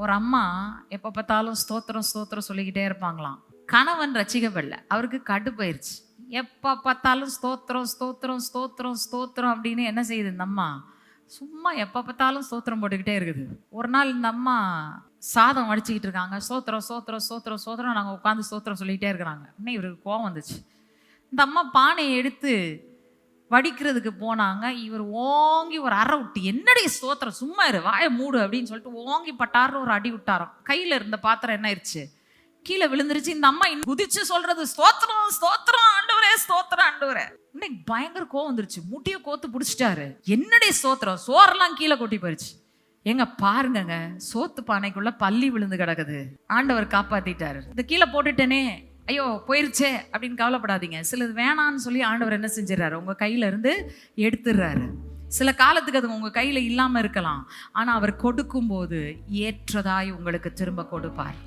ஒரு அம்மா எப்போ பார்த்தாலும் ஸ்தோத்திரம் ஸ்தோத்திரம் சொல்லிக்கிட்டே இருப்பாங்களாம். கணவன் ரட்சிக்கப்படல, அவருக்கு கடுப்பாயிருச்சு. எப்போ பார்த்தாலும் ஸ்தோத்திரம் ஸ்தோத்திரம் ஸ்தோத்திரம் ஸ்தோத்திரம் அப்படின்னு என்ன செய்யுது இந்த அம்மா? சும்மா எப்போ பார்த்தாலும் ஸ்தோத்திரம் போட்டுக்கிட்டே இருக்குது. ஒரு நாள் இந்த அம்மா சாதம் வடிச்சுக்கிட்டு இருக்காங்க. ஸ்தோத்திரம் ஸ்தோத்திரம் ஸ்தோத்திரம் ஸ்தோத்திரம் நாங்கள் உட்காந்து ஸ்தோத்திரம் சொல்லிக்கிட்டே இருக்கிறாங்க. இன்னும் இவருக்கு கோவம் வந்துச்சு. இந்த அம்மா பானையை எடுத்து வடிக்கிறதுக்கு போனாங்க. இவர் ஓங்கி ஒரு அறை விட்டு, என்னடி ஸ்தோத்திரம், சும்மா இரு, வாயை மூடு அப்படின்னு சொல்லிட்டு ஓங்கி பட்டாருன்னு ஒரு அடி விட்டாராம். கையில் இருந்த பாத்திரம் என்ன ஆயிடுச்சு? கீழே விழுந்துருச்சு. இந்த அம்மா குதிச்சு சொல்றது, ஸ்தோத்திரம் ஸ்தோத்திரம் ஆண்டவரே, ஸ்தோத்திரம் ஆண்டவரே. இன்னைக்கு பயங்கர கோவம் வந்துருச்சு. முட்டியை கோத்து பிடிச்சிட்டாரு. என்னடி ஸ்தோத்திரம், சோறெல்லாம் கீழே கொட்டி போயிடுச்சு. எங்க பாருங்க, சோத்து பானைக்குள்ள பள்ளி விழுந்து கிடக்குது. ஆண்டவர் காப்பாத்திட்டாரு. இந்த கீழே போட்டுட்டேனே, ஐயோ போயிருச்சே அப்படின்னு கவலைப்படாதீங்க. சிலது வேணான்னு சொல்லி ஆண்டவர் என்ன செஞ்சிடறாரு? உங்க கையில இருந்து எடுத்துடுறாரு. சில காலத்துக்கு அது உங்க கையில இல்லாம இருக்கலாம், ஆனா அவர் கொடுக்கும் போது ஏற்றதாய் உங்களுக்கு திரும்ப கொடுப்பார்.